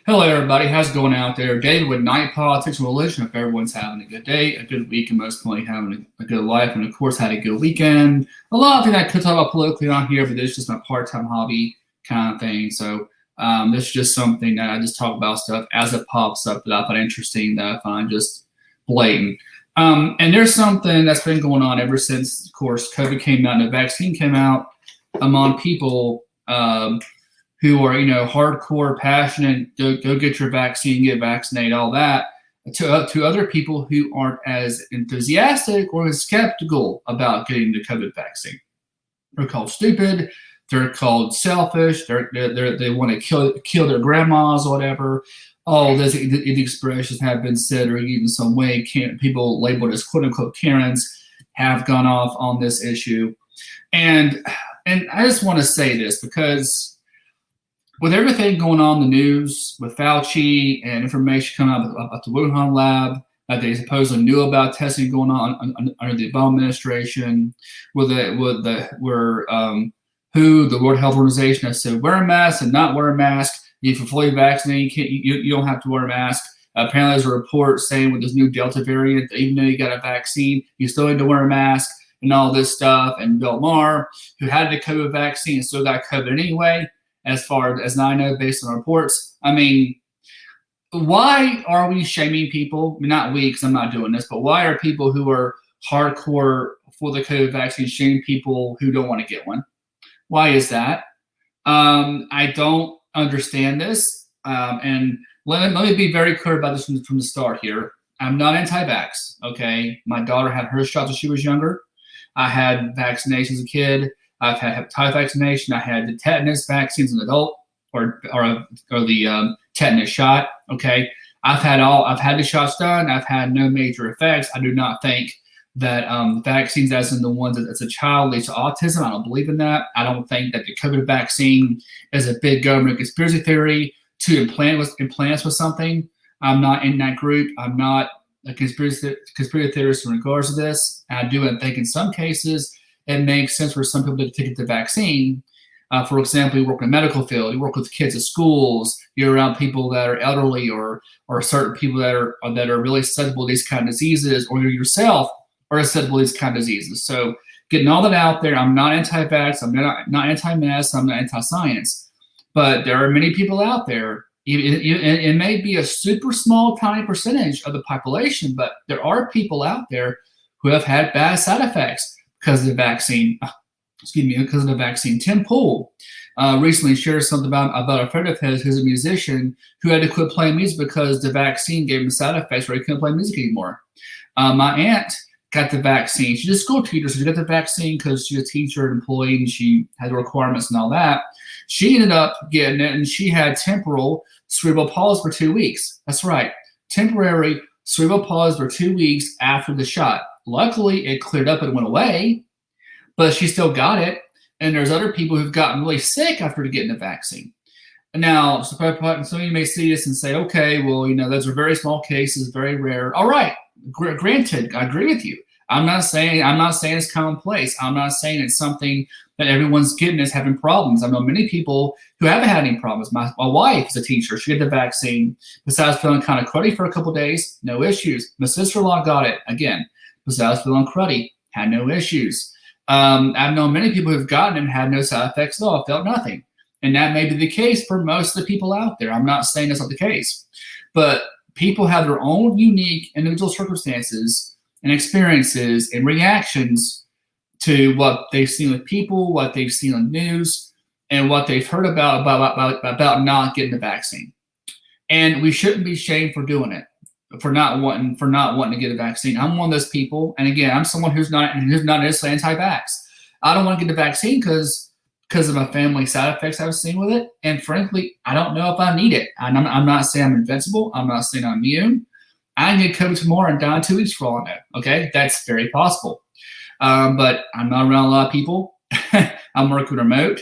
Hello, everybody. How's it going out there? David with Night Politics and Religion. If everyone's having a good day, a good week, and most importantly, having a good life, and of course, had a good weekend. A lot of things I could talk about politically on here, but it's just my part-time hobby kind of thing. So this is just something that I just talk about stuff as it pops up that I find interesting, that I find just blatant. And there's something that's been going on ever since, of course, COVID came out and the vaccine came out among people. Who are, hardcore, passionate, go get your vaccine, get vaccinated, all that, to other people who aren't as enthusiastic or as skeptical about getting the COVID vaccine. They're called stupid. They're called selfish. They want to kill their grandmas or whatever. All these expressions have been said, or even some way people labeled as quote unquote Karens have gone off on this issue. And I just want to say this because with everything going on in the news, with Fauci and information coming out about the Wuhan lab that they supposedly knew about testing going on under the Obama administration, who the World Health Organization has said wear a mask and not wear a mask. If you're fully vaccinated, you don't have to wear a mask. Apparently, there's a report saying with this new Delta variant, even though you got a vaccine, you still need to wear a mask and all this stuff. And Bill Maher, who had the COVID vaccine, still got COVID anyway. As far as I know, based on reports. I mean, why are we shaming people? I mean, not we, because I'm not doing this, but why are people who are hardcore for the COVID vaccine shaming people who don't want to get one? Why is that? I don't understand this. And let me be very clear about this from the start here. I'm not anti-vax, okay? My daughter had her shots when she was younger. I had vaccinations as a kid. I've had hepatitis vaccination. I had the tetanus vaccine as an adult, or the tetanus shot. Okay, I've had the shots done. I've had no major effects. I do not think that vaccines, as in the ones as a child, leads to autism. I don't believe in that. I don't think that the COVID vaccine is a big government conspiracy theory to implant us with something. I'm not in that group. I'm not a conspiracy theorist in regards to this. I do think in some cases it makes sense for some people to take the vaccine. For example, you work in the medical field, you work with kids at schools, you're around people that are elderly or certain people that are really susceptible to these kind of diseases, or you yourself are susceptible to these kind of diseases. So getting all that out there, I'm not anti-vax, I'm not anti-mask, I'm not anti-science. But there are many people out there, it may be a super small, tiny percentage of the population, but there are people out there who have had bad side effects because of the vaccine. Because of the vaccine. Tim Pool recently shared something about a friend of his who's a musician who had to quit playing music because the vaccine gave him side effects where he couldn't play music anymore. My aunt got the vaccine. She's a school teacher, so she got the vaccine because she's a teacher and employee and she had the requirements and all that. She ended up getting it, and she had temporal cerebral palsy for 2 weeks. That's right, temporary cerebral palsy for 2 weeks after the shot. Luckily, it cleared up and went away, but she still got it. And there's other people who've gotten really sick after getting the vaccine. And now, some of you may see this and say, okay, well, those are very small cases, very rare. All right, granted, I agree with you. I'm not saying it's commonplace. I'm not saying it's something that everyone's getting is having problems. I know many people who haven't had any problems. My wife is a teacher. She got the vaccine. Besides feeling kind of cruddy for a couple of days, no issues. My sister-in-law got it again. Besides feeling cruddy, had no issues. I've known many people who've gotten it and had no side effects at all, felt nothing. And that may be the case for most of the people out there. I'm not saying that's not the case. But people have their own unique individual circumstances and experiences and reactions to what they've seen with people, what they've seen on the news, and what they've heard about not getting the vaccine. And we shouldn't be shamed for doing it. For not wanting to get a vaccine. I'm one of those people, and again, I'm someone who's not necessarily anti-vax. I don't want to get the vaccine because of my family side effects I've seen with it, and frankly, I don't know if I need it. I'm not saying I'm invincible. I'm not saying I'm immune. I can get COVID tomorrow and die in 2 weeks for all I know. Okay, that's very possible. But I'm not around a lot of people. I'm working remote.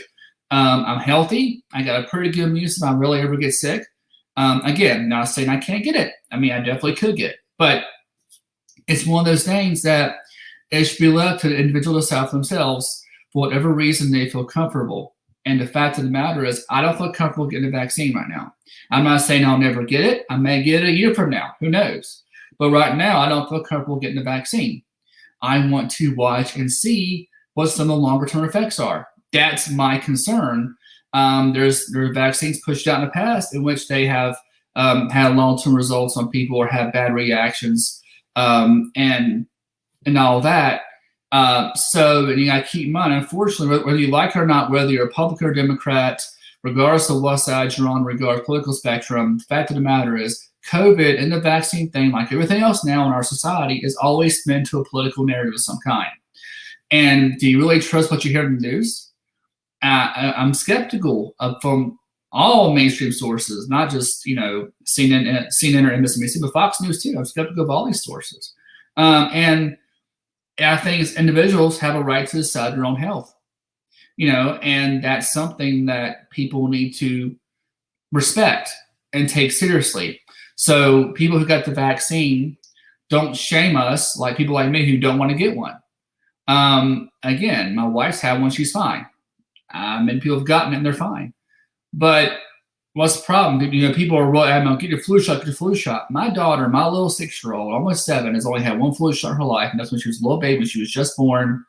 I'm healthy. I got a pretty good immune system. I rarely ever get sick. Again, not saying I can't get it. I mean, I definitely could get it. But it's one of those things that it should be left to the individual to decide for themselves for whatever reason they feel comfortable. And the fact of the matter is, I don't feel comfortable getting a vaccine right now. I'm not saying I'll never get it. I may get it a year from now. Who knows? But right now, I don't feel comfortable getting the vaccine. I want to watch and see what some of the longer term effects are. That's my concern. There are vaccines pushed out in the past in which they have had long term results on people or have bad reactions and all that. So you got to keep in mind, unfortunately, whether you like it or not, whether you're a Republican or Democrat, regardless of what side you're on, regardless of political spectrum, the fact of the matter is, COVID and the vaccine thing, like everything else now in our society, is always spun to a political narrative of some kind. And do you really trust what you hear in the news? I'm skeptical from all mainstream sources, not just CNN or MSNBC, but Fox News too. I'm skeptical of all these sources, and I think as individuals have a right to decide their own health, and that's something that people need to respect and take seriously. So people who got the vaccine, don't shame us, like people like me who don't want to get one. Again, my wife's had one, she's fine. Many people have gotten it and they're fine. But what's the problem? People are really adamant, get your flu shot, get your flu shot. My daughter, my little 6-year-old, almost 7, has only had one flu shot in her life, and that's when she was a little baby. She was just born,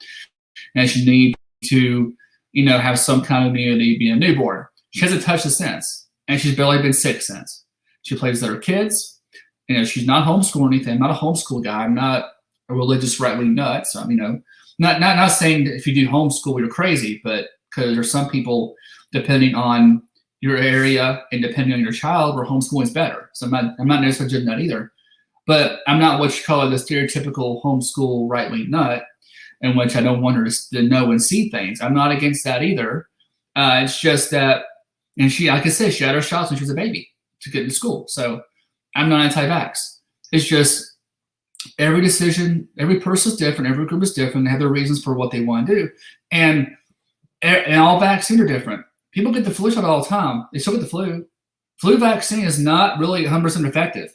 and she needed to, have some kind of immunity being a newborn. She hasn't touched it since, and she's barely been sick since. She plays with her kids. She's not homeschooled or anything. I'm not a homeschool guy. I'm not a religious right-wing nut. So, not saying that if you do homeschool, you're crazy, but because there's some people, depending on your area and depending on your child, where homeschooling is better. So I'm not necessarily judging that either. But I'm not what you call the stereotypical homeschool right-wing nut, in which I don't want her to know and see things. I'm not against that either. It's just that, and she, like I said, she had her shots when she was a baby to get into school. So I'm not anti-vax. It's just every decision, every person is different, every group is different. They have their reasons for what they want to do. And all vaccines are different. People get the flu shot all the time. They still get the flu. Flu vaccine is not really 100% effective.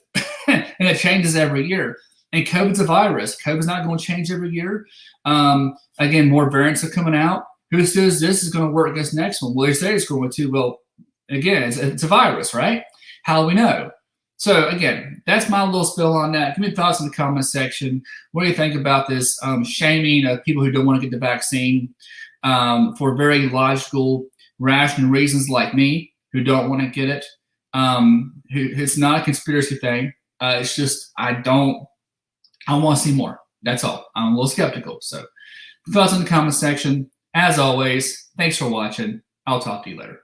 And it changes every year. And COVID's a virus. COVID's not going to change every year. Again, more variants are coming out. Who says this is going to work against the next one? Well, they say it's going to. Well, again, it's a virus, right? How do we know? So again, that's my little spill on that. Give me thoughts in the comment section. What do you think about this shaming of people who don't want to get the vaccine for very logical, rational reasons, like me, who don't want to get it? It's not a conspiracy thing. It's just I want to see more. That's all. I'm a little skeptical. So thoughts in the comment section. As always, thanks for watching. I'll talk to you later.